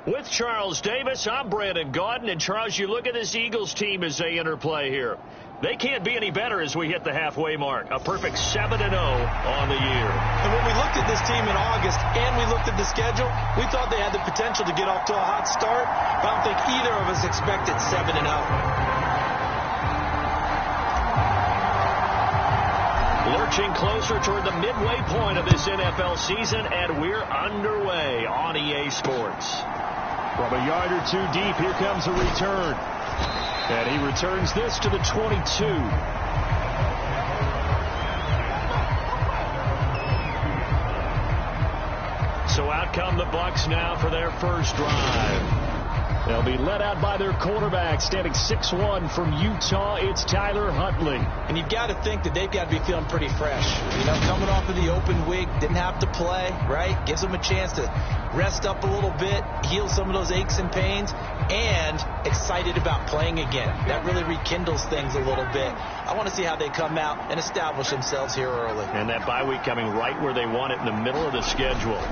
With Charles Davis, I'm Brandon Gaudin. And, Charles, you look at this Eagles team as they interplay here. They can't be any better as we hit the halfway mark. A perfect 7-0 on the year. And when we looked at this team in August and we looked at the schedule, we thought they had the potential to get off to a hot start. But I don't think either of us expected 7-0. Lurching closer toward the midway point of this NFL season, and we're underway on EA Sports. From a yard or two deep, here comes a return. And he returns this to the 22. So out come the Bucs now for their first drive. They'll be led out by their quarterback, standing 6'1" from Utah. It's Tyler Huntley. And you've got to think that they've got to be feeling pretty fresh. You know, coming off of the open week, didn't have to play, right? Gives them a chance to rest up a little bit, heal some of those aches and pains, and excited about playing again. That really rekindles things a little bit. I want to see how they come out and establish themselves here early. And that bye week coming right where they want it, in the middle of the schedule.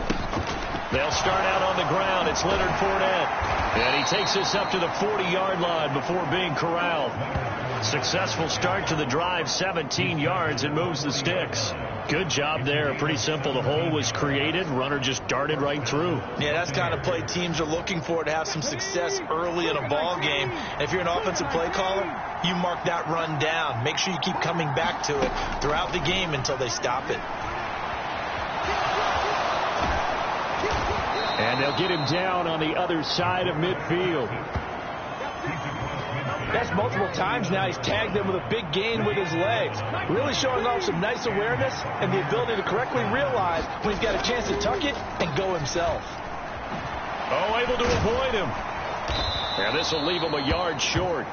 They'll start out on the ground. It's Leonard Fournette. And he takes this up to the 40-yard line before being corralled. Successful start to the drive, 17 yards, and moves the sticks. Good job there. Pretty simple. The hole was created. Runner just darted right through. Yeah, that's the kind of play teams are looking for to have some success early in a ball game. And if you're an offensive play caller, you mark that run down. Make sure you keep coming back to it throughout the game until they stop it. And they'll get him down on the other side of midfield. That's multiple times now. He's tagged them with a big gain with his legs. Really showing off some nice awareness and the ability to correctly realize when he's got a chance to tuck it and go himself. Oh, able to avoid him. And this will leave him a yard short.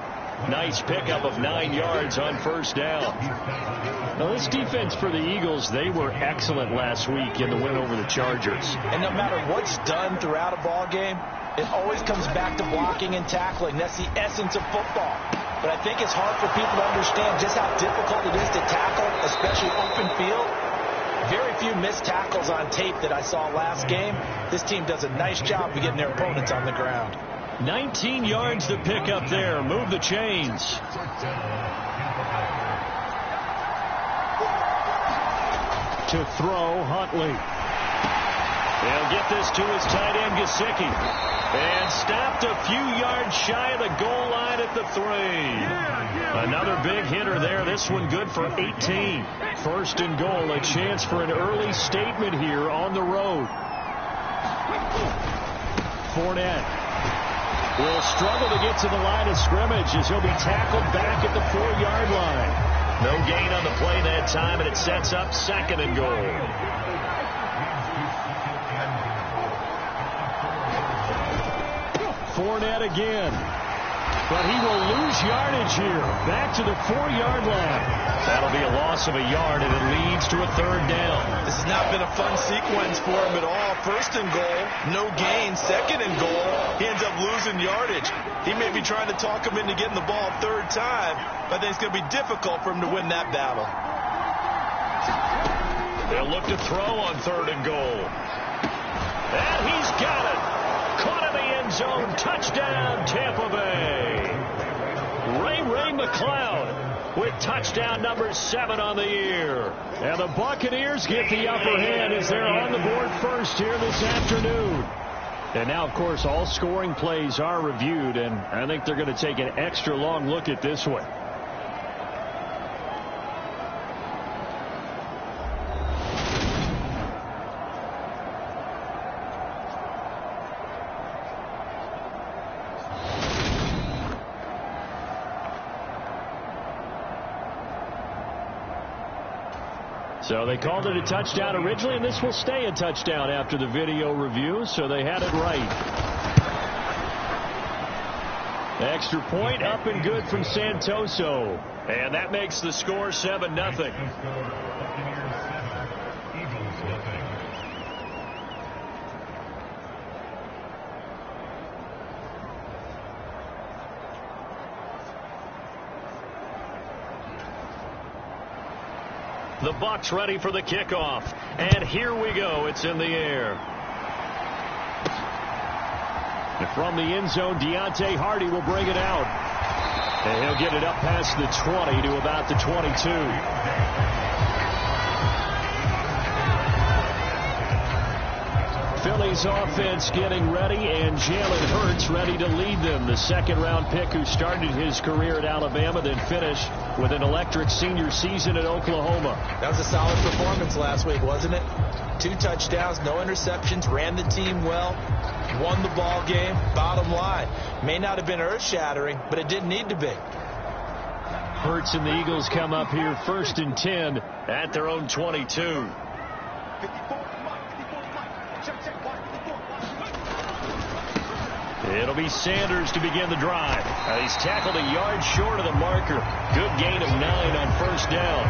Nice pickup of 9 yards on first down. Now, this defense for the Eagles, they were excellent last week in the win over the Chargers. And no matter what's done throughout a ball game, it always comes back to blocking and tackling. That's the essence of football. But I think it's hard for people to understand just how difficult it is to tackle, especially open field. Very few missed tackles on tape that I saw last game. This team does a nice job of getting their opponents on the ground. 19 yards to pick up there. Move the chains. To throw, Huntley. They'll get this to his tight end, Gesicki. And stopped a few yards shy of the goal line at the 3. Another big hitter there. This one good for 18. First and goal. A chance for an early statement here on the road. Fournette will struggle to get to the line of scrimmage as he'll be tackled back at the 4-yard line. No gain on the play that time, and it sets up second and goal. Fournette again. But he will lose yardage here. Back to the 4-yard line. That'll be a loss of a yard, and it leads to a third down. This has not been a fun sequence for him at all. First and goal, no gain. Second and goal, he ends up losing yardage. He may be trying to talk him into getting the ball third time, but I think it's going to be difficult for him to win that battle. They'll look to throw on third and goal. And he's got it. Caught in the end zone. Touchdown, Tampa Bay. Ray McCloud with touchdown number 7 on the year. And the Buccaneers get the upper hand as they're on the board first here this afternoon. And now, of course, all scoring plays are reviewed, and I think they're going to take an extra long look at this one. So they called it a touchdown originally, and this will stay a touchdown after the video review, so they had it right. Extra point up and good from Santoso. And that makes the score 7-0. The Bucs ready for the kickoff. And here we go. It's in the air. from the end zone. Deontay Hardy will bring it out. And he'll get it up past the 20 to about the 22. Philly's offense getting ready, and Jalen Hurts ready to lead them. The second-round pick who started his career at Alabama, then finished with an electric senior season at Oklahoma. That was a solid performance last week, wasn't it? 2 touchdowns, no interceptions, ran the team well, won the ball game. Bottom line, may not have been earth-shattering, but it didn't need to be. Hurts and the Eagles come up here 1st and 10 at their own 22. It'll be Sanders to begin the drive. He's tackled a yard short of the marker. Good gain of 9 on 1st down.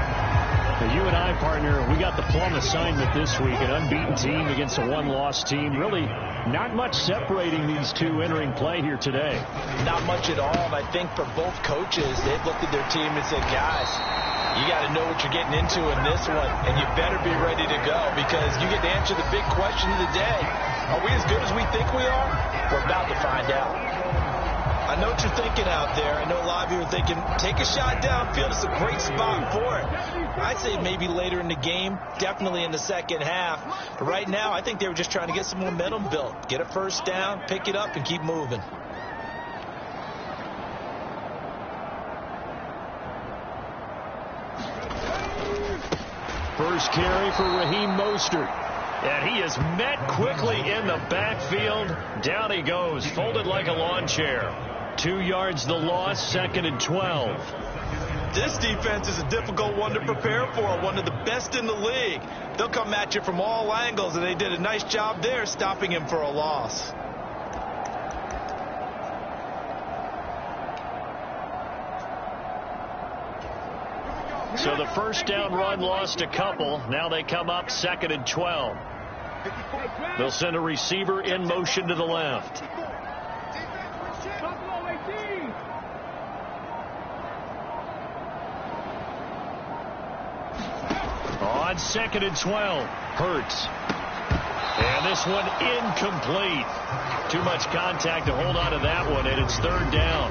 Now, you and I, partner, we got the plum assignment this week. An unbeaten team against a one-loss team. Really not much separating these two entering play here today. Not much at all. And I think for both coaches, they've looked at their team and said, guys, you got to know what you're getting into in this one, and you better be ready to go because you get to answer the big question of the day. Are we as good as we think we are? We're about to find out. I know what you're thinking out there. I know a lot of you are thinking, take a shot downfield. It's a great spot for it. I'd say maybe later in the game, definitely in the second half. But right now, I think they were just trying to get some momentum built. Get a 1st down, pick it up, and keep moving. First carry for Raheem Mostert. And he is met quickly in the backfield. Down he goes, folded like a lawn chair. 2 yards the loss, 2nd and 12. This defense is a difficult one to prepare for, one of the best in the league. They'll come at you from all angles, and they did a nice job there stopping him for a loss. So the 1st down run lost a couple. Now they come up 2nd and 12. They'll send a receiver in motion to the left. On 2nd and 12, Hurts. And this one incomplete. Too much contact to hold on to that one, and it's 3rd down.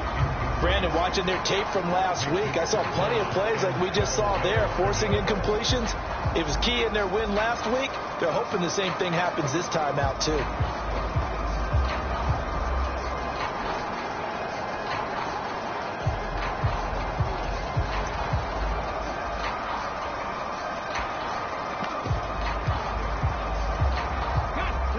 Brandon, watching their tape from last week, I saw plenty of plays like we just saw there, forcing incompletions. It was key in their win last week. They're hoping the same thing happens this time out, too.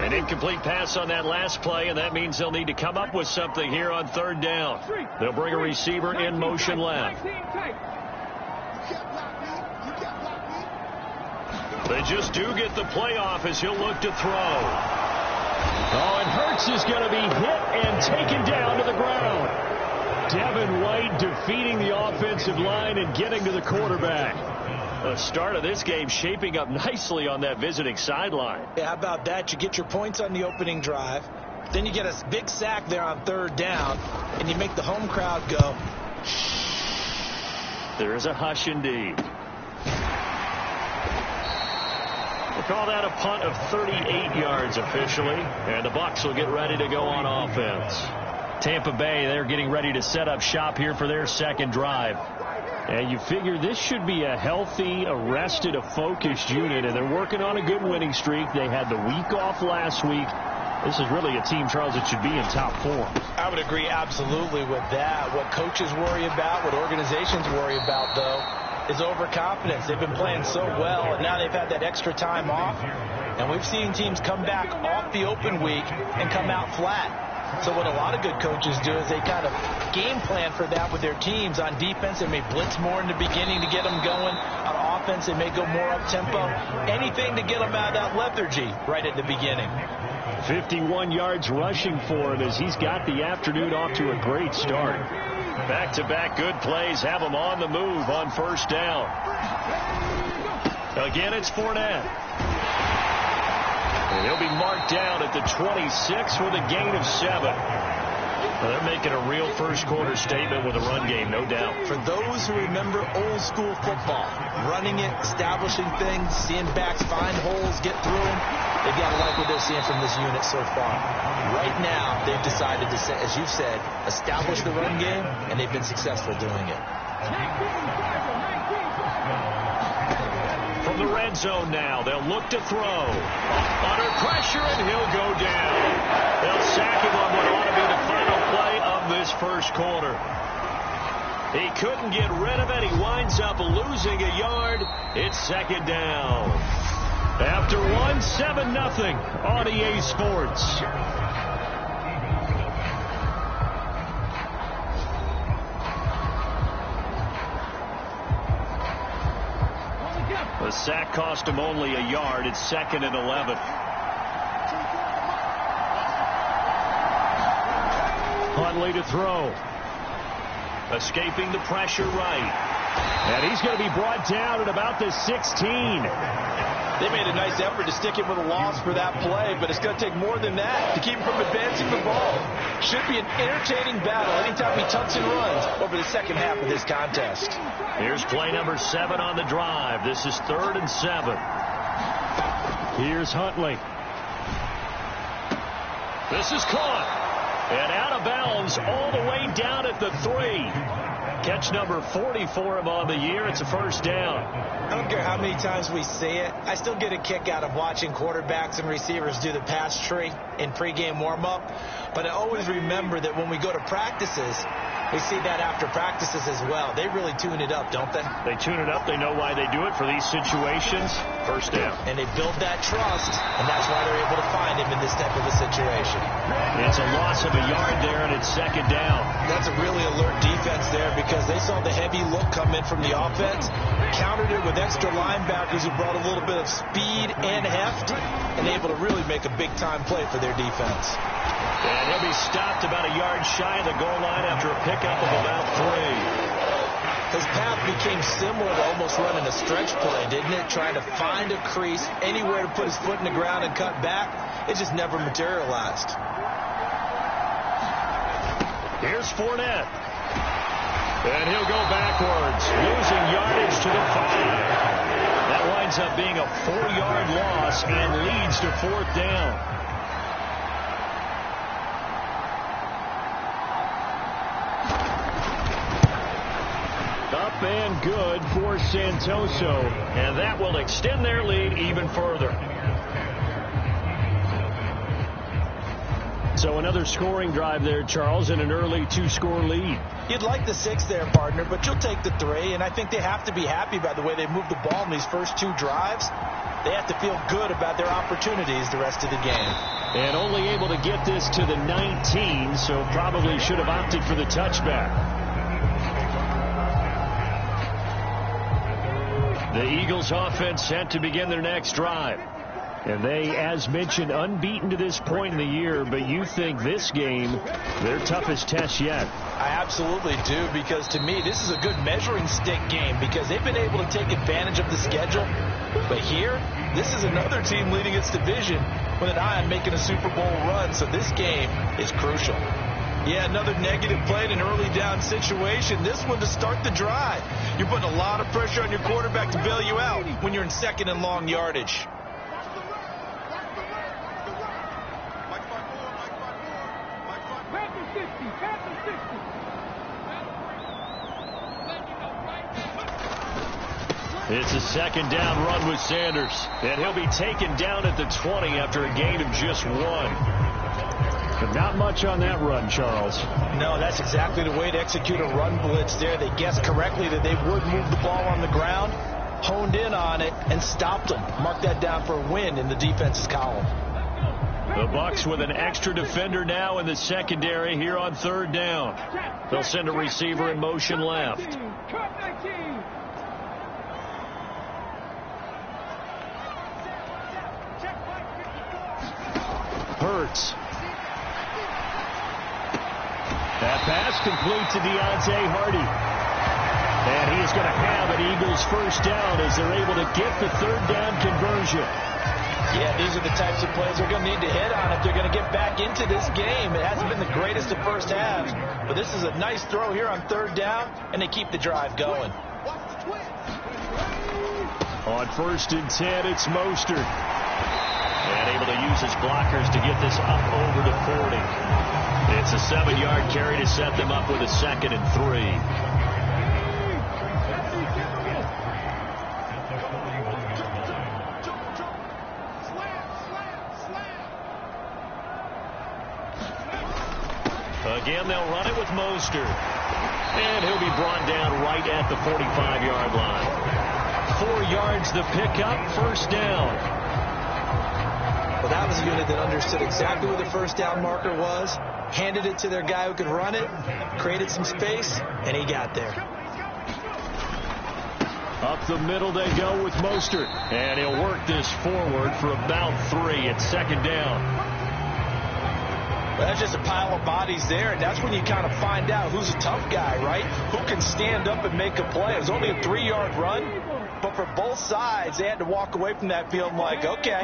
An incomplete pass on that last play, and that means they'll need to come up with something here on 3rd down. They'll bring a receiver in motion left. They just do get the playoff as he'll look to throw. Oh, and Hurts is going to be hit and taken down to the ground. Devin White defeating the offensive line and getting to the quarterback. The start of this game shaping up nicely on that visiting sideline. Yeah, how about that? You get your points on the opening drive. Then you get a big sack there on 3rd down, and you make the home crowd go. There is a hush indeed. We'll call that a punt of 38 yards officially, and the Bucs will get ready to go on offense. Tampa Bay, they're getting ready to set up shop here for their 2nd drive. And you figure this should be a healthy, a focused unit, and they're working on a good winning streak. They had the week off last week. This is really a team, Charles, that should be in top form. I would agree absolutely with that. What coaches worry about, what organizations worry about, though, is overconfidence. They've been playing so well, and now they've had that extra time off. And we've seen teams come back off the open week and come out flat. So what a lot of good coaches do is they kind of game plan for that with their teams. On defense, they may blitz more in the beginning to get them going. On offense, they may go more up-tempo. Anything to get them out of that lethargy right at the beginning. 51 yards rushing for him as he's got the afternoon off to a great start. Back-to-back good plays have him on the move on 1st down. Again, it's Fournette. And he'll be marked down at the 26 with a gain of 7. Well, they're making a real first-quarter statement with a run game, no doubt. For those who remember old-school football, running it, establishing things, seeing backs find holes, get through them, they've got to like what they're seeing from this unit so far. Right now, they've decided to, as you've said, establish the run game, and they've been successful doing it. From the red zone now, they'll look to throw. Under pressure, and he'll go down. They'll sack him on what ought to be the final play of this first quarter. He couldn't get rid of it. He winds up losing a yard. It's second down. After 7-0 on EA Sports. The sack cost him only a yard. It's 2nd and 11. Huntley to throw. Escaping the pressure right. And he's going to be brought down at about the 16. They made a nice effort to stick him with a loss for that play, but it's going to take more than that to keep him from advancing the ball. Should be an entertaining battle anytime he tucks and runs over the second half of this contest. Here's play number 7 on the drive. This is 3rd and 7. Here's Huntley. This is caught. And out of bounds all the way down at the 3. Catch number 40 for him on the year. It's a first down. I don't care how many times we say it. I still get a kick out of watching quarterbacks and receivers do the pass tree in pregame warm-up. But I always remember that when we go to practices, we see that after practices as well. They really tune it up, don't they? They tune it up. They know why they do it for these situations. First down. And they build that trust, and that's why they're able to find him in this type of a situation. It's a loss of a yard there, and it's second down. That's a really alert defense there because they saw the heavy look come in from the offense, countered it with extra linebackers who brought a little bit of speed and heft, and able to really make a big-time play for their defense. And he'll be stopped about a yard shy of the goal line after a pickup of about 3. His path became similar to almost running a stretch play, didn't it? Trying to find a crease, anywhere to put his foot in the ground and cut back. It just never materialized. Here's Fournette. And he'll go backwards, losing yardage to the 5. That winds up being a 4-yard loss and leads to 4th down. Up and good for Santoso. And that will extend their lead even further. So another scoring drive there, Charles, and an early 2-score lead. You'd like the 6 there, partner, but you'll take the 3, and I think they have to be happy by the way they moved the ball in these first 2 drives. They have to feel good about their opportunities the rest of the game. And only able to get this to the 19, so probably should have opted for the touchback. The Eagles offense set to begin their next drive. And they, as mentioned, unbeaten to this point in the year, but you think this game, their toughest test yet. I absolutely do, because to me, this is a good measuring stick game because they've been able to take advantage of the schedule. But here, this is another team leading its division with an eye on making a Super Bowl run, so this game is crucial. Yeah, another negative play in an early down situation. This one to start the drive. You're putting a lot of pressure on your quarterback to bail you out when you're in 2nd and long yardage. It's a 2nd down run with Sanders. And he'll be taken down at the 20 after a gain of just 1. But not much on that run, Charles. No, that's exactly the way to execute a run blitz there. They guessed correctly that they would move the ball on the ground, honed in on it, and stopped them. Mark that down for a win in the defense's column. The Bucs with an extra defender now in the secondary here on 3rd down. They'll send a receiver in motion left. Hurts. That pass complete to Deontay Hardy. And he is going to have an Eagles first down as they're able to get the 3rd down conversion. Yeah, these are the types of plays they're going to need to hit on if they're going to get back into this game. It hasn't been the greatest of first halves, but this is a nice throw here on 3rd down, and they keep the drive going. On 1st and 10, it's Mostert. And able to use his blockers to get this up over to 40. It's a 7-yard carry to set them up with a 2nd and 3. Again, they'll run it with Mostert. And he'll be brought down right at the 45-yard line. 4 yards the pickup, 1st down. Well, that was a unit that understood exactly where the 1st down marker was, handed it to their guy who could run it, created some space, and he got there. Up the middle they go with Mostert. And he'll work this forward for about 3 at 2nd down. Well, that's just a pile of bodies there, and that's when you kind of find out who's a tough guy, right? Who can stand up and make a play. It was only a 3-yard run, but for both sides, they had to walk away from that field like, okay,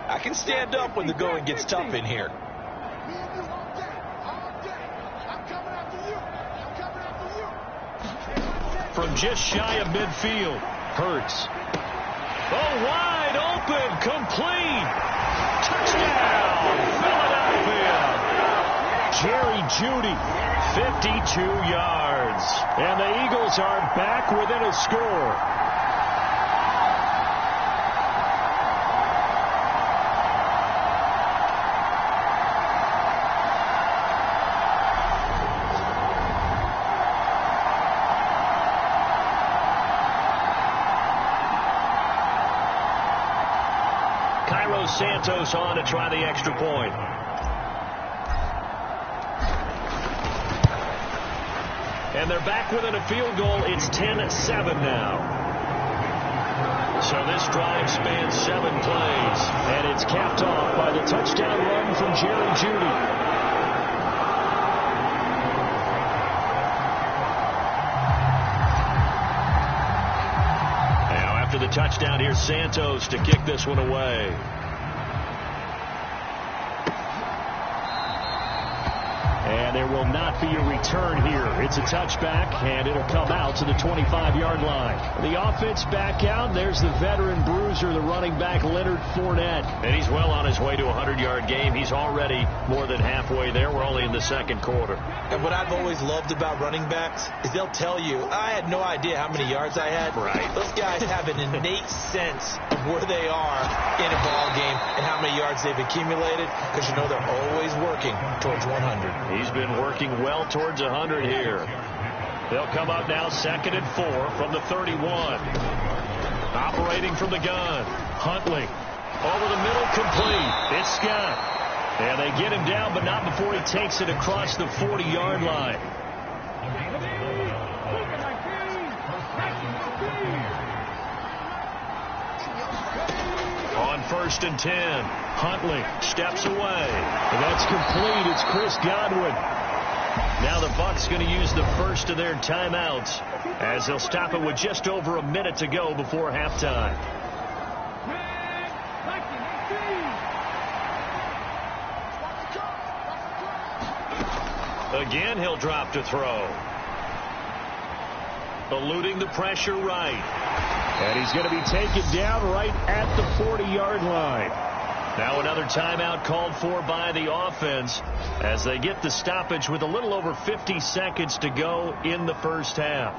I can stand up when the going gets tough in here. From just shy of midfield, Hurts. Oh, wide open, complete. Touchdown, Philadelphia. Jerry Jeudy, 52 yards. And the Eagles are back within a score. Santos on to try the extra point. And they're back within a field goal. It's 10-7 now. So this drive spans 7 plays. And it's capped off by the touchdown run from Jerry Jeudy. Now after the touchdown, here's Santos to kick this one away. And there will not be a return here. It's a touchback, and it'll come out to the 25-yard line. The offense back out. There's the veteran bruiser, the running back, Leonard Fournette. And he's well on his way to a 100-yard game. He's already more than halfway there. We're only in the 2nd quarter. And what I've always loved about running backs is they'll tell you, I had no idea how many yards I had. Right. Those guys have an innate sense of where they are in a ball game and how many yards they've accumulated, because you know they're always working towards 100. He's been working well towards 100 here. They'll come up now 2nd and 4 from the 31. Operating from the gun. Huntley. Over the middle, complete. It's Scott. And they get him down, but not before he takes it across the 40-yard line. On 1st and 10, Huntley steps away. And that's complete. It's Chris Godwin. Now the Bucs going to use the first of their timeouts as they'll stop it with just over a minute to go before halftime. Again, he'll drop to throw. Eluding the pressure right. And he's going to be taken down right at the 40-yard line. Now another timeout called for by the offense as they get the stoppage with a little over 50 seconds to go in the first half.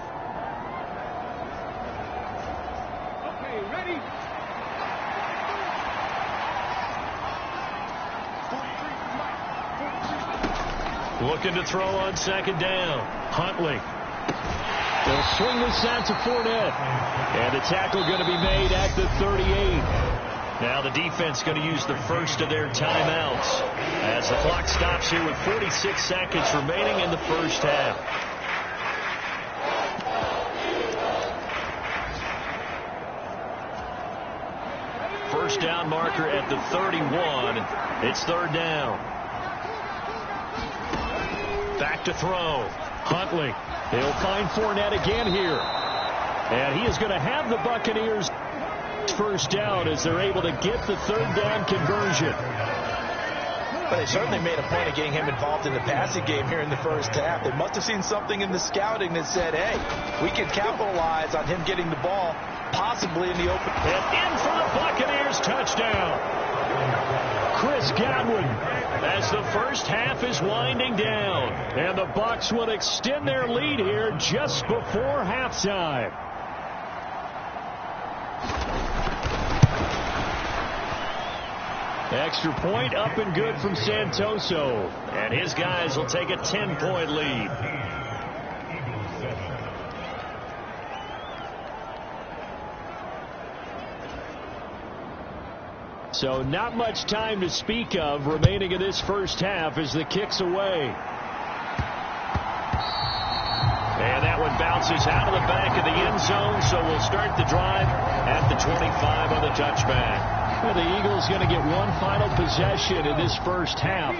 Okay, ready? Looking to throw on 2nd down. Huntley. They'll swing this out to Fournette. And the tackle going to be made at the 38. Now the defense going to use the first of their timeouts as the clock stops here with 46 seconds remaining in the first half. First down marker at the 31. It's 3rd down. Back to throw. Huntley. They'll find Fournette again here. And he is going to have the Buccaneers. First down as they're able to get the third down conversion. But they certainly made a point of getting him involved in the passing game here in the first half. They must have seen something in the scouting that said, hey, we can capitalize on him getting the ball, possibly in the open. And in for the Buccaneers touchdown. Chris Godwin, as the first half is winding down. And the Bucs will extend their lead here just before halftime. Extra point up and good from Santoso. And his guys will take a 10-point lead. So not much time to speak of remaining in this first half as the kick's away. And that one bounces out of the back of the end zone, so we'll start the drive at the 25 on the touchback. Well, the Eagles going to get one final possession in this first half.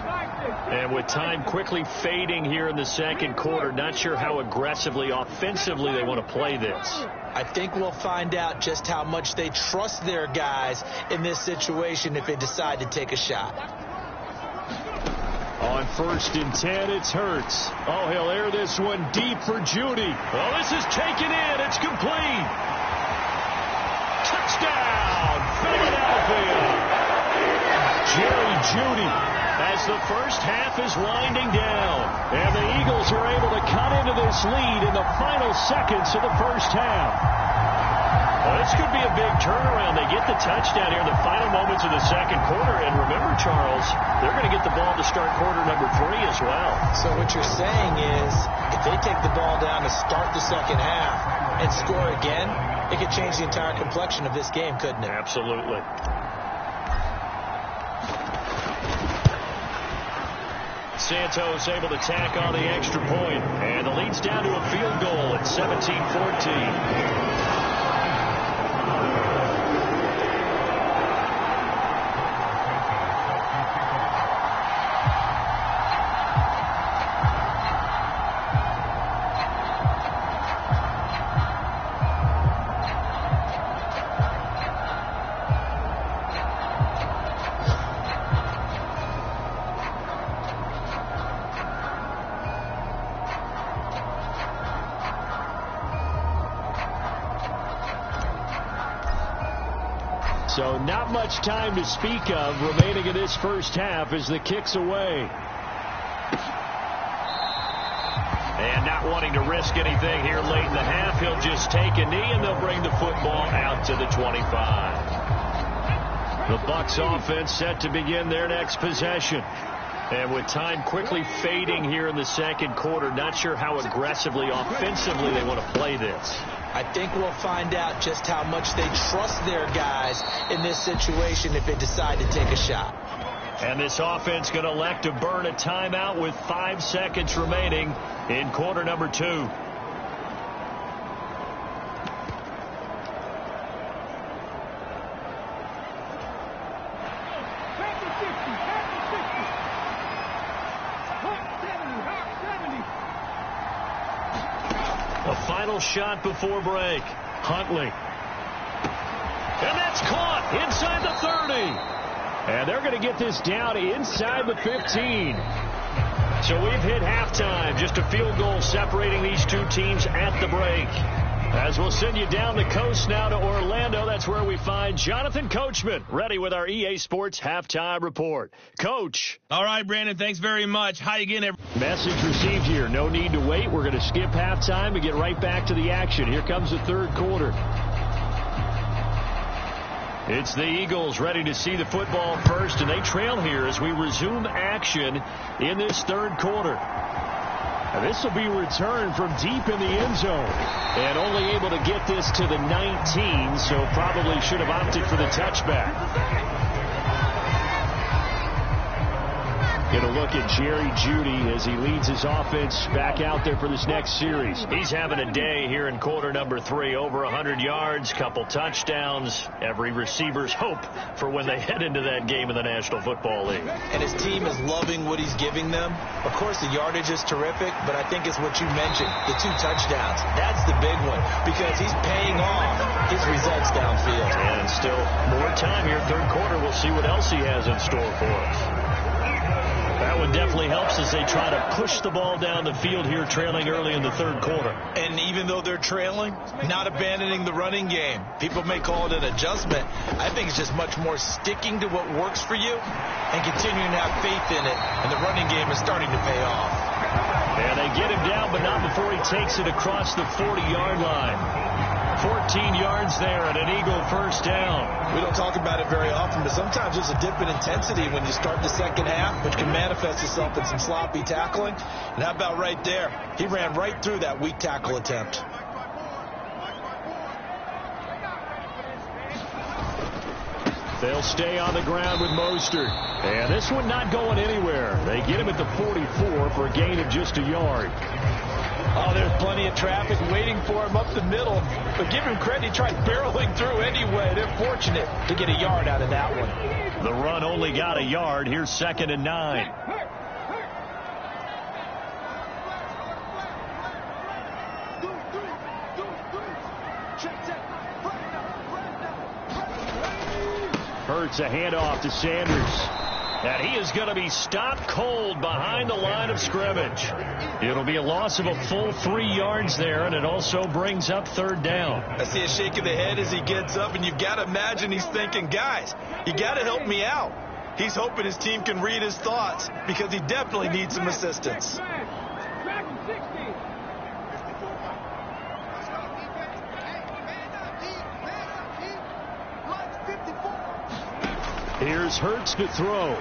And with time quickly fading here in the second quarter, not sure how aggressively, offensively they want to play this. I think we'll find out just how much they trust their guys in this situation if they decide to take a shot. On 1st and 10, it's Hurts. Oh, he'll air this one deep for Judy. Oh, this is taken in. It's complete. Touchdown, Philadelphia. Jerry Judy. As the first half is winding down. And the Eagles are able to cut into this lead in the final seconds of the first half. Well, this could be a big turnaround. They get the touchdown here in the final moments of the second quarter. And remember, Charles, they're going to get the ball to start quarter number 3 as well. So what you're saying is if they take the ball down to start the second half and score again, it could change the entire complexion of this game, couldn't it? Absolutely. Santos able to tack on the extra point, and the lead's down to a field goal at 17-14. So not much time to speak of remaining in this first half as the kick's away. And not wanting to risk anything here late in the half, he'll just take a knee and they'll bring the football out to the 25. The Bucs offense set to begin their next possession. And with time quickly fading here in the second quarter, not sure how aggressively, offensively they want to play this. I think we'll find out just how much they trust their guys in this situation if they decide to take a shot. And this offense going to elect to burn a timeout with 5 seconds remaining in quarter number 2. A final shot before break. Huntley. And that's caught inside the 30. And they're going to get this down inside the 15. So we've hit halftime. Just a field goal separating these two teams at the break. As we'll send you down the coast now to Orlando, that's where we find Jonathan Coachman, ready with our EA Sports Halftime Report. Coach. All right, Brandon, thanks very much. Hi again, Message received here. No need to wait. We're going to skip halftime and get right back to the action. Here comes the third quarter. It's the Eagles ready to see the football first, and they trail here as we resume action in this third quarter. And this will be returned from deep in the end zone. And only able to get this to the 19, so probably should have opted for the touchback. Get a look at Jerry Jeudy as he leads his offense back out there for this next series. He's having a day here in quarter number 3. Over 100 yards, couple touchdowns. Every receiver's hope for when they head into that game in the National Football League. And his team is loving what he's giving them. Of course, the yardage is terrific, but I think it's what you mentioned, the 2 touchdowns. That's the big one because he's paying off his results downfield. And still more time here, third quarter. We'll see what else he has in store for us. That one definitely helps as they try to push the ball down the field here, trailing early in the third quarter. And even though they're trailing, not abandoning the running game. People may call it an adjustment. I think it's just much more sticking to what works for you and continuing to have faith in it. And the running game is starting to pay off. And they get him down, but not before he takes it across the 40-yard line. 14 yards there and an Eagle first down. We don't talk about it very often, but sometimes there's a dip in intensity when you start the second half, which can manifest itself in some sloppy tackling. And how about right there? He ran right through that weak tackle attempt. They'll stay on the ground with Mostert. And this one not going anywhere. They get him at the 44 for a gain of just a yard. Oh, there's plenty of traffic waiting for him up the middle. But give him credit, he tried barreling through anyway. They're fortunate to get a yard out of that one. The run only got a yard. Here's 2nd and 9. Hurts a handoff to Sanders. And he is going to be stopped cold behind the line of scrimmage. It'll be a loss of a full 3 yards there, and it also brings up 3rd down. I see a shake of the head as he gets up, and you've got to imagine he's thinking, guys, you got to help me out. He's hoping his team can read his thoughts because he definitely needs some assistance. Here's Hurts to throw.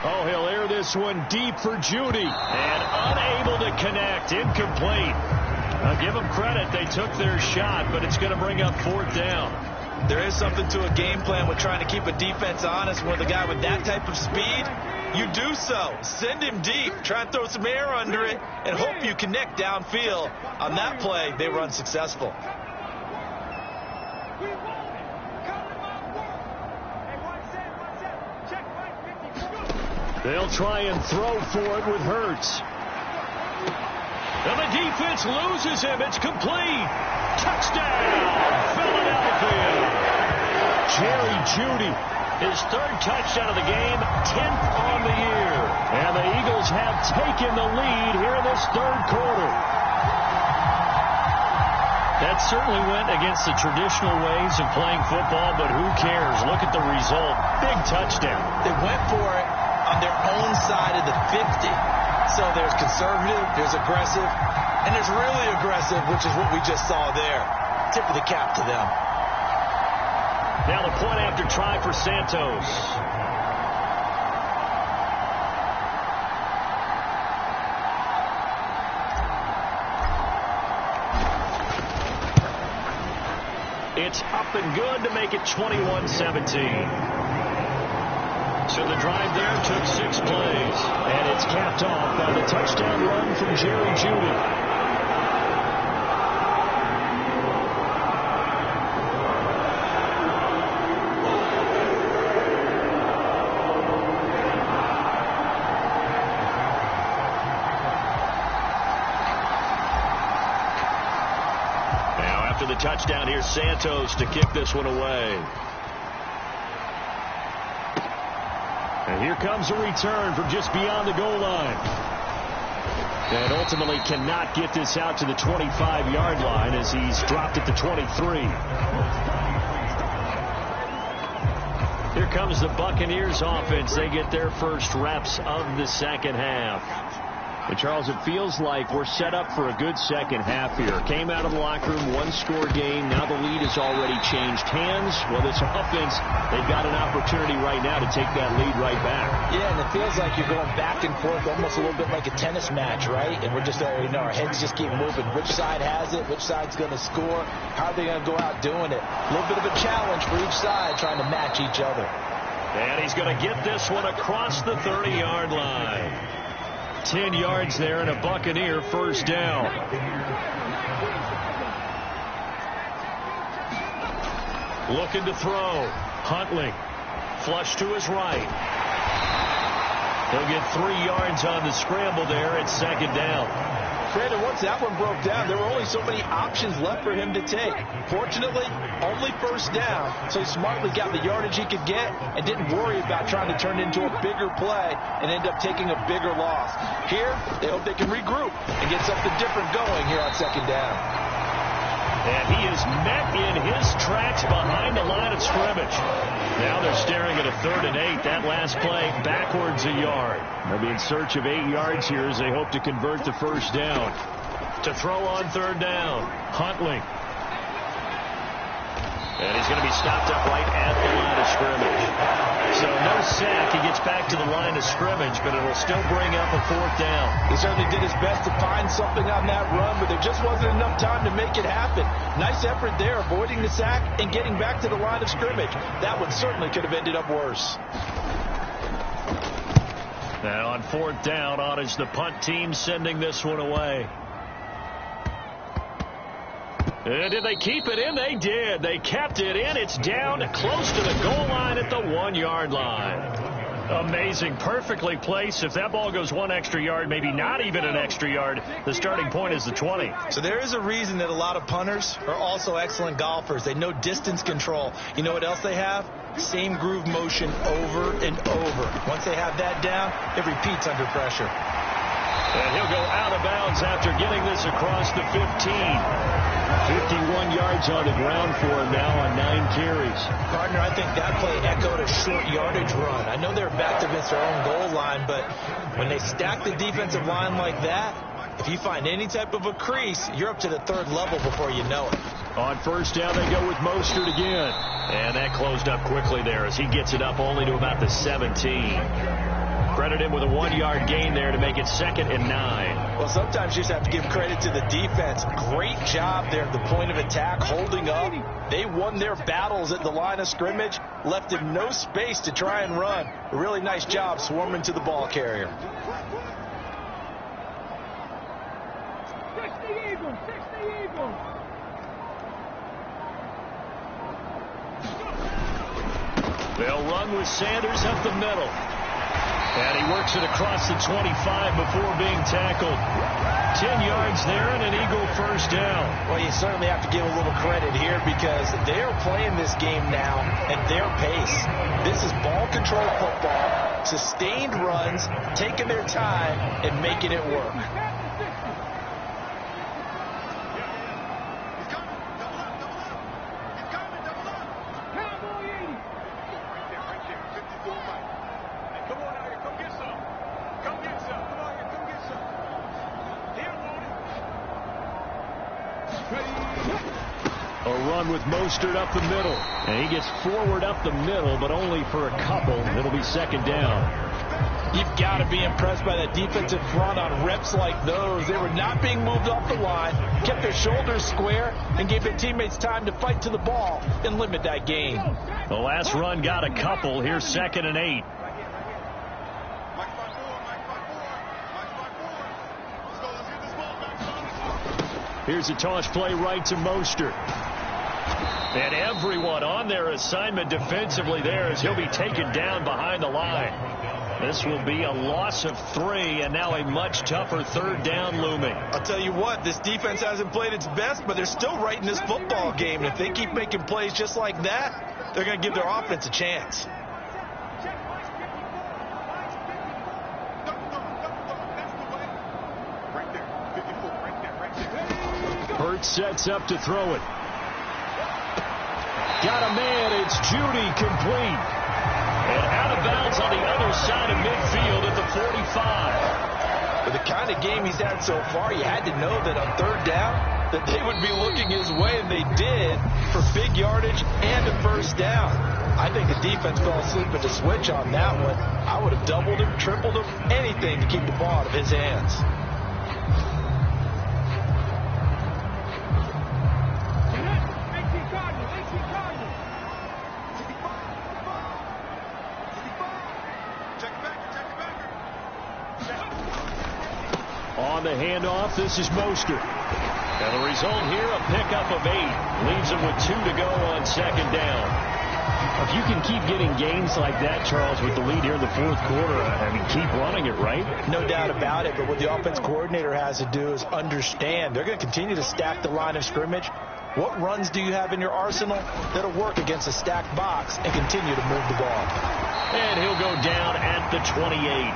Oh, he'll air this one deep for Jeudy. And unable to connect. Incomplete. I'll give them credit. They took their shot, but it's going to bring up 4th down. There is something to a game plan with trying to keep a defense honest. With a guy with that type of speed, you do so. Send him deep. Try and throw some air under it and hope you connect downfield. On that play, they were unsuccessful. They'll try and throw for it with Hurts. And the defense loses him. It's complete. Touchdown, Philadelphia. Jerry Jeudy. His 3rd touchdown of the game, 10th on the year. And the Eagles have taken the lead here in this 3rd quarter. That certainly went against the traditional ways of playing football, but who cares? Look at the result. Big touchdown. They went for it on their own side of the 50. So there's conservative, there's aggressive, and there's really aggressive, which is what we just saw there. Tip of the cap to them. Now the point after try for Santos. It's up and good to make it 21-17. So the drive there took 6 plays. And it's capped off by the touchdown run from Jerry Jeudy. Now after the touchdown, here's Santos to kick this one away. And here comes a return from just beyond the goal line. And ultimately cannot get this out to the 25-yard line as he's dropped at the 23. Here comes the Buccaneers offense. They get their first reps of the second half. And Charles, it feels like we're set up for a good second half here. Came out of the locker room, 1-score game. Now the lead has already changed hands. Well, this offense, they've got an opportunity right now to take that lead right back. Yeah, and it feels like you're going back and forth almost a little bit like a tennis match, right? And we're just, our heads just keep moving. Which side has it? Which side's going to score? How are they going to go out doing it? A little bit of a challenge for each side trying to match each other. And he's going to get this one across the 30-yard line. 10 yards there and a Buccaneer first down. Looking to throw. Huntley. Flush to his right. He'll get 3 yards on the scramble there at second down. Brandon, once that one broke down, there were only so many options left for him to take. Fortunately, only first down, so he smartly got the yardage he could get and didn't worry about trying to turn it into a bigger play and end up taking a bigger loss. Here, they hope they can regroup and get something different going here on second down. And he is met in his tracks behind the line of scrimmage. Now they're staring at a 3rd and 8. That last play backwards a yard. They'll be in search of 8 yards here as they hope to convert the first down. To throw on 3rd down, Huntley. And he's going to be stopped up right at the line of scrimmage. So no sack. He gets back to the line of scrimmage, but it'll still bring up a 4th down. He certainly did his best to find something on that run, but there just wasn't enough time to make it happen. Nice effort there, avoiding the sack and getting back to the line of scrimmage. That one certainly could have ended up worse. Now on 4th down, on is the punt team sending this one away. And did they keep it in? They did. They kept it in. It's down close to the goal line at the 1-yard line. Amazing. Perfectly placed. If that ball goes 1 extra yard, maybe not even an extra yard, the starting point is the 20. So there is a reason that a lot of punters are also excellent golfers. They know distance control. You know what else they have? Same groove motion over and over. Once they have that down, it repeats under pressure. And he'll go out of bounds after getting this across the 15. 51 yards on the ground for him now on 9 carries. Gardner, I think that play echoed a short yardage run. I know they're backed against their own goal line, but when they stack the defensive line like that, if you find any type of a crease, you're up to the 3rd level before you know it. On first down, they go with Mostert again. And that closed up quickly there as he gets it up only to about the 17. Credit him with a 1-yard gain there to make it 2nd and 9. Well, sometimes you just have to give credit to the defense. Great job there at the point of attack, holding up. They won their battles at the line of scrimmage, left him no space to try and run. A really nice job swarming to the ball carrier. They'll run with Sanders up the middle. And he works it across the 25 before being tackled. 10 yards there and an Eagle first down. Well, you certainly have to give a little credit here because they're playing this game now at their pace. This is ball control football, sustained runs, taking their time and making it work. A run with Mostert up the middle. And he gets forward up the middle, but only for a couple. It'll be 2nd down. You've got to be impressed by that defensive front on reps like those. They were not being moved off the line, kept their shoulders square, and gave their teammates time to fight to the ball and limit that gain. The last run got a couple. Here's 2nd and 8. Here's a toss play right to Mostert. And everyone on their assignment defensively there as he'll be taken down behind the line. This will be a loss of 3 and now a much tougher 3rd down looming. I'll tell you what, this defense hasn't played its best, but they're still right in this football game. And if they keep making plays just like that, they're going to give their offense a chance. Hurts sets up to throw it. Got a man. It's Judy complete. And out of bounds on the other side of midfield at the 45. With the kind of game he's had so far, you had to know that on 3rd down that they would be looking his way, and they did, for big yardage and a first down. I think the defense fell asleep at the switch on that one. I would have doubled him, tripled him, anything to keep the ball out of his hands. the handoff. This is Mostert. And the result here, a pickup of 8. Leaves them with 2 to go on second down. If you can keep getting gains like that, Charles, with the lead here in the fourth quarter, I mean, keep running it, right? No doubt about it, but what the offense coordinator has to do is understand. They're going to continue to stack the line of scrimmage. What runs do you have in your arsenal that'll work against a stacked box and continue to move the ball? And he'll go down at the 28.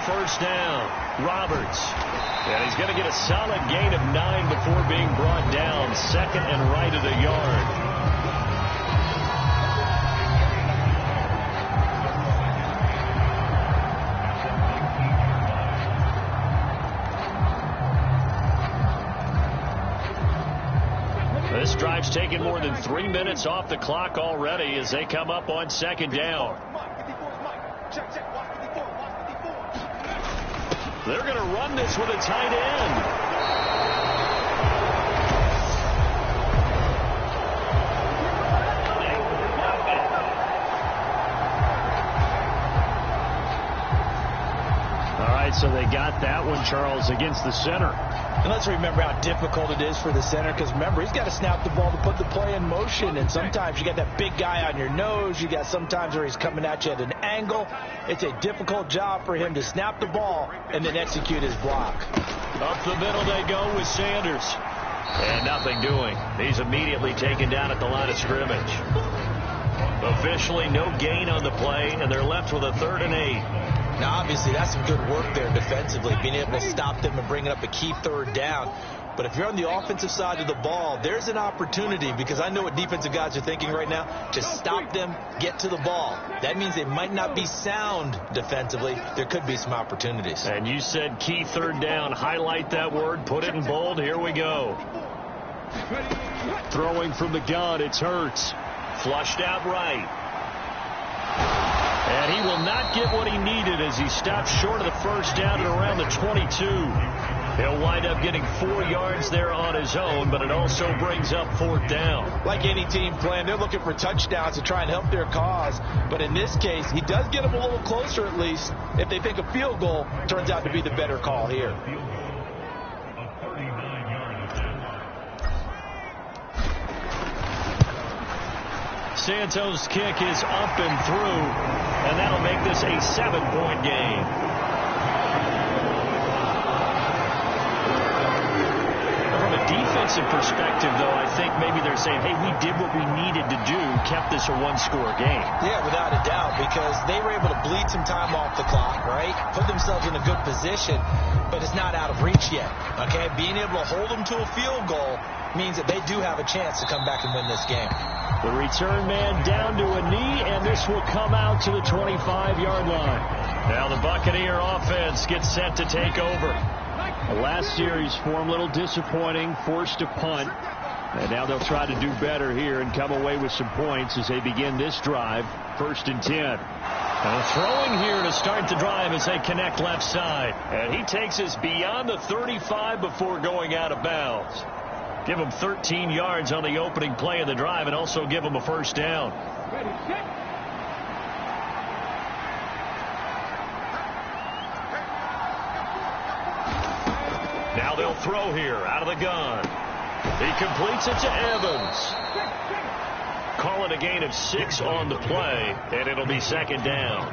First down, Roberts. And he's going to get a solid gain of 9 before being brought down. Second and right at a yard. This drive's taken more than 3 minutes off the clock already as they come up on second down. They're going to run this with a tight end. All right, so they got that one, Charles, against the center. And let's remember how difficult it is for the center, because remember, he's got to snap the ball to put the play in motion, and sometimes you got that big guy on your nose. You got sometimes where he's coming at you at an angle. It's a difficult job for him to snap the ball and then execute his block. Up the middle they go with Sanders. And nothing doing. He's immediately taken down at the line of scrimmage. Officially no gain on the play, and they're left with a 3rd and 8. Now, obviously, that's some good work there defensively, being able to stop them and bring up a key 3rd down. But if you're on the offensive side of the ball, there's an opportunity, because I know what defensive guys are thinking right now, to stop them, get to the ball. That means they might not be sound defensively. There could be some opportunities. And you said key 3rd down. Highlight that word. Put it in bold. Here we go. Throwing from the gun, it's Hurts. Flushed out right. And he will not get what he needed as he stops short of the first down at around the 22. He'll wind up getting 4 yards there on his own, but it also brings up 4th down. Like any team playing, they're looking for touchdowns to try and help their cause. But in this case, he does get them a little closer at least. If they think a field goal turns out to be the better call here. Santos' kick is up and through, and that'll make this a 7-point game. From a defensive perspective, though, I think maybe they're saying, hey, we did what we needed to do, kept this a 1-score game. Yeah, without a doubt, because they were able to bleed some time off the clock, right? Put themselves in a good position, but it's not out of reach yet, okay? Being able to hold them to a field goal means that they do have a chance to come back and win this game. The return man down to a knee, and this will come out to the 25-yard line. Now the Buccaneer offense gets set to take over. Last series form a little disappointing, forced to punt. And now they'll try to do better here and come away with some points as they begin this drive. 1st and 10. And throwing here to start the drive as they connect left side. And he takes us beyond the 35 before going out of bounds. Give him 13 yards on the opening play of the drive and also give him a 1st down. Ready, set. Now they'll throw here out of the gun. He completes it to Evans. Call it a gain of 6 on the play, and it'll be 2nd down.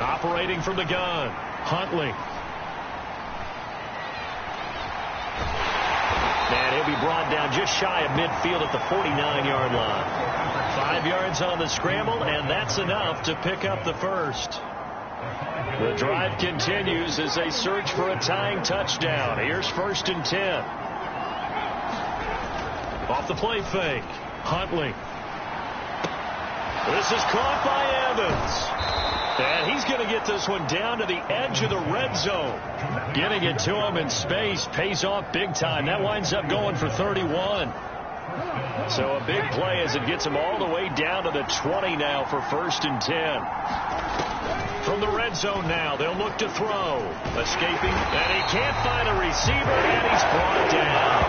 Operating from the gun, Huntley. And he'll be brought down just shy of midfield at the 49-yard line. 5 yards on the scramble, and that's enough to pick up the 1st. The drive continues as they search for a tying touchdown. Here's 1st and 10. Off the play fake, Huntley. This is caught by Evans. And he's going to get this one down to the edge of the red zone. Getting it to him in space pays off big time. That winds up going for 31. So a big play as it gets him all the way down to the 20 now for 1st and 10. From the red zone now, they'll look to throw. Escaping, and he can't find a receiver, and he's brought down.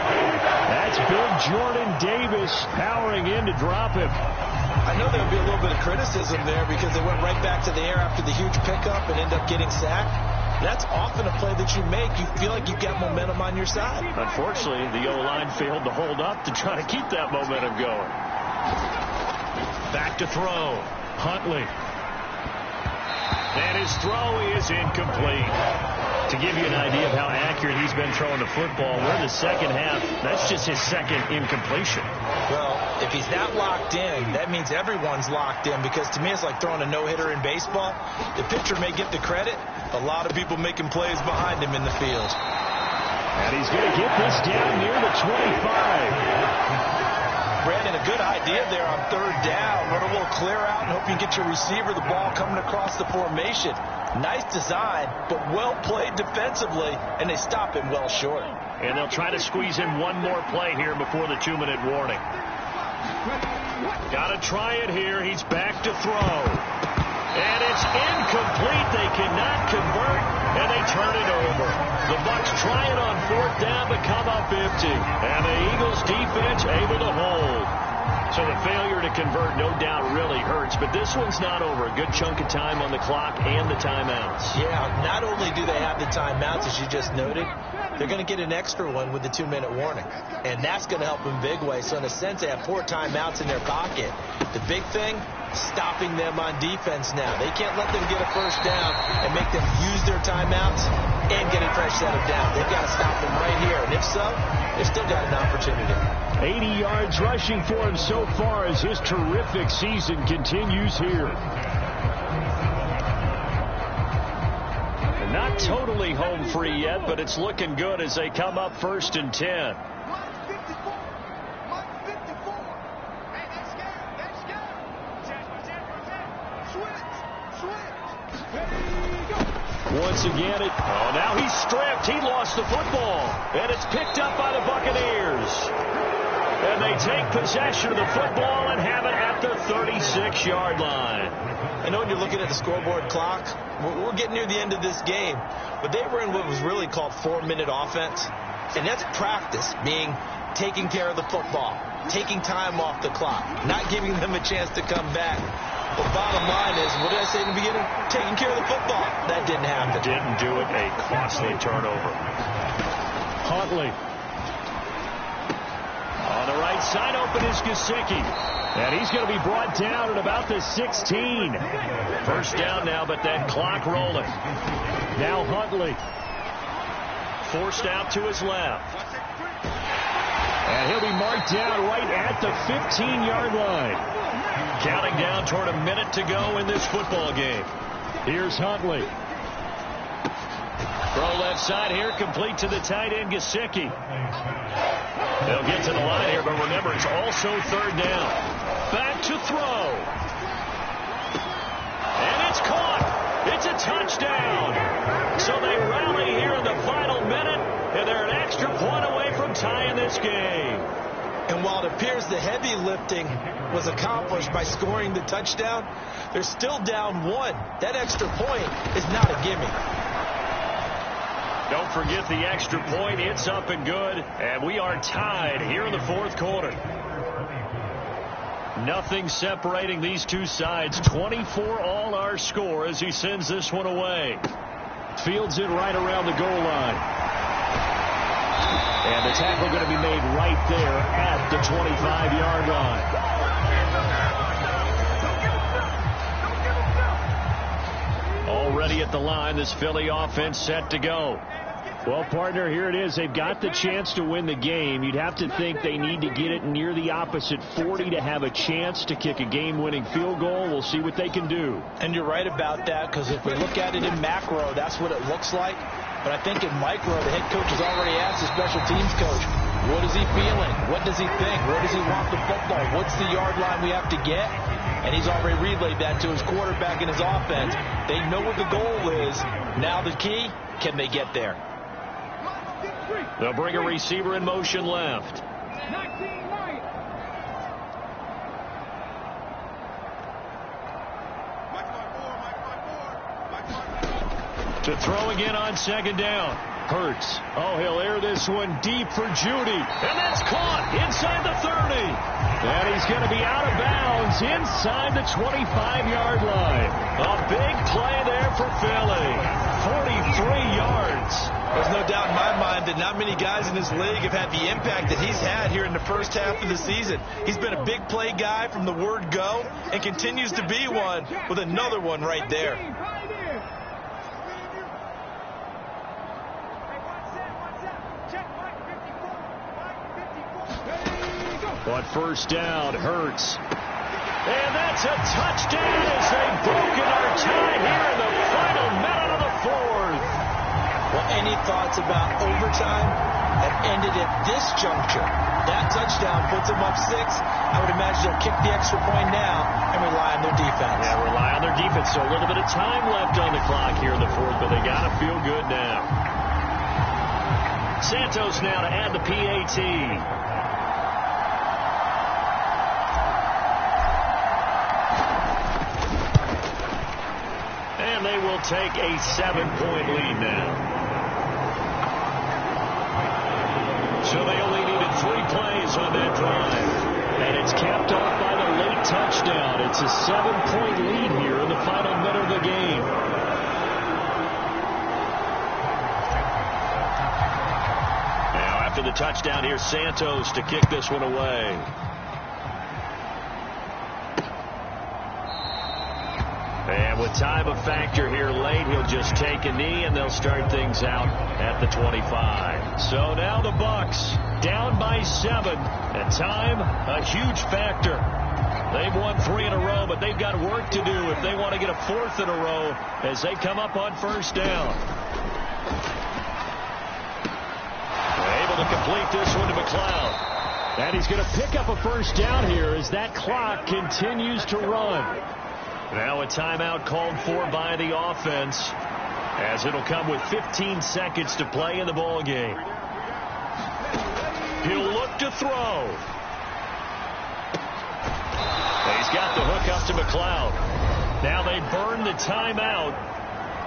That's big Jordan Davis powering in to drop him. I know there'll be a little bit of criticism there because they went right back to the air after the huge pickup and end up getting sacked. That's often a play that you make. You feel like you've got momentum on your side. Unfortunately, the O-line failed to hold up to try to keep that momentum going. Back to throw. Huntley. And his throw is incomplete. To give you an idea of how accurate he's been throwing the football, we're in the second half. That's just his second incompletion. Well, if he's not locked in, that means everyone's locked in, because to me it's like throwing a no-hitter in baseball. The pitcher may get the credit. A lot of people making plays behind him in the field. And he's going to get this down near the 25. Brandon, a good idea there on 3rd down. Run a little clear out and hope you get your receiver the ball coming across the formation. Nice design, but well played defensively, and they stop him well short. And they'll try to squeeze in one more play here before the 2-minute warning. Got to try it here. He's back to throw. And it's incomplete. They cannot convert, and they turn it over. The Bucs try it on 4th down, but come up empty. And the Eagles defense able to hold. So the failure to convert, no doubt, really hurts. But this one's not over. A good chunk of time on the clock and the timeouts. Yeah, not only do they have the timeouts, as you just noted, they're going to get an extra one with the 2-minute warning. And that's going to help in big way. So in a sense, they have 4 timeouts in their pocket. The big thing, stopping them on defense now. They can't let them get a 1st down and make them use their timeouts and get a fresh set of downs. They've got to stop them right here. And if so, they've still got an opportunity. 80 yards rushing for him so far as his terrific season continues here. And not totally home free yet, but it's looking good as they come up 1st and 10. Once again, now he's stripped. He lost the football. And it's picked up by the Buccaneers. And they take possession of the football and have it at the 36-yard line. I know when you're looking at the scoreboard clock, we're getting near the end of this game. But they were in what was really called 4-minute offense. And that's practice, being taking care of the football, taking time off the clock, not giving them a chance to come back. The bottom line is, what did I say in the beginning? Taking care of the football. That didn't happen. Didn't do it. A costly turnover. Huntley. On the right side, open is Gesicki. And he's going to be brought down at about the 16. 1st down now, but that clock rolling. Now Huntley. Forced out to his left. And he'll be marked down right at the 15-yard line. Counting down toward a minute to go in this football game. Here's Huntley. Throw left side here, complete to the tight end, Gesicki. They'll get to the line here, but remember, it's also 3rd down. Back to throw. And it's caught. It's a touchdown. So they rally here in the final minute, and they're an extra point away from tying this game. And while it appears the heavy lifting was accomplished by scoring the touchdown, they're still down 1. That extra point is not a gimme. Don't forget the extra point. It's up and good. And we are tied here in the 4th quarter. Nothing separating these two sides. 24 all our score as he sends this one away. Fields it right around the goal line. And the tackle going to be made right there at the 25-yard line. Already at the line, this Philly offense set to go. Well, partner, here it is. They've got the chance to win the game. You'd have to think they need to get it near the opposite 40 to have a chance to kick a game-winning field goal. We'll see what they can do. And you're right about that, because if we look at it in macro, that's what it looks like. But I think in micro, the head coach has already asked the special teams coach, What is he feeling? What does he think? Where does he want the football? What's the yard line we have to get? And he's already relayed that to his quarterback and his offense. They know what the goal is. Now the key, can they get there? They'll bring a receiver in motion left. To throw again on second down. Hurts. Oh, he'll air this one deep for Judy. And that's caught inside the 30. And he's going to be out of bounds inside the 25-yard line. A big play there for Philly. 43 yards. There's no doubt in my mind that not many guys in this league have had the impact that he's had here in the first half of the season. He's been a big play guy from the word go and continues to be one with another one right there. On first down, Hurts. And that's a touchdown as they've broken our tie here in the final minute of the fourth. Well, any thoughts about overtime have ended at this juncture. That touchdown puts them up 6. I would imagine they'll kick the extra point now and rely on their defense. Yeah, rely on their defense. So a little bit of time left on the clock here in the fourth, but they got to feel good now. Santos now to add the PAT. And they will take a 7-point lead now. So they only needed 3 plays on that drive. And it's capped off by the late touchdown. It's a 7-point lead here in the final minute of the game. Now after the touchdown, here's Santos to kick this one away. And with time a factor here late, he'll just take a knee, and they'll start things out at the 25. So now the Bucs down by 7, and time a huge factor. They've won 3 in a row, but they've got work to do if they want to get a 4th in a row as they come up on first down. Able to complete this one to McLeod. And he's going to pick up a first down here as that clock continues to run. Now a timeout called for by the offense, as it'll come with 15 seconds to play in the ball game. He'll look to throw. He's got the hook up to McLeod. Now they burn the timeout,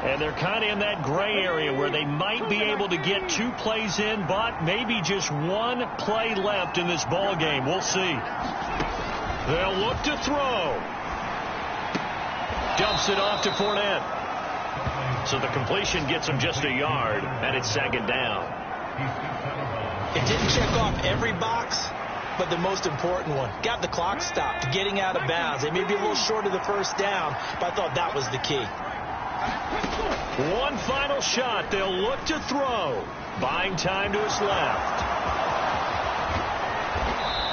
and they're kind of in that gray area where they might be able to get 2 plays in, but maybe just 1 play left in this ball game. We'll see. They'll look to throw. Dumps it off to Fournette. So the completion gets him just a yard, and it's second down. It didn't check off every box, but the most important one. Got the clock stopped, getting out of bounds. They may be a little short of the first down, but I thought that was the key. One final shot. They'll look to throw. Buying time to his left.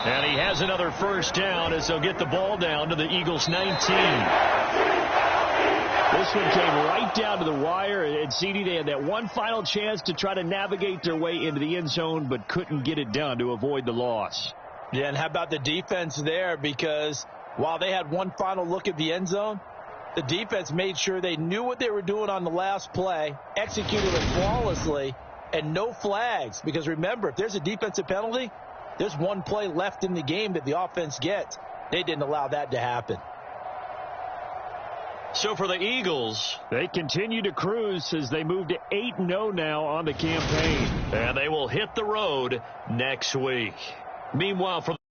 And he has another first down as they'll get the ball down to the Eagles' 19. This one came right down to the wire, and CD, they had that one final chance to try to navigate their way into the end zone, but couldn't get it done to avoid the loss. Yeah, and how about the defense there? Because while they had one final look at the end zone, the defense made sure they knew what they were doing on the last play, executed it flawlessly, and no flags. Because remember, if there's a defensive penalty, there's 1 play left in the game that the offense gets. They didn't allow that to happen. So for the Eagles, they continue to cruise as they move to 8-0 now on the campaign. And they will hit the road next week. Meanwhile, for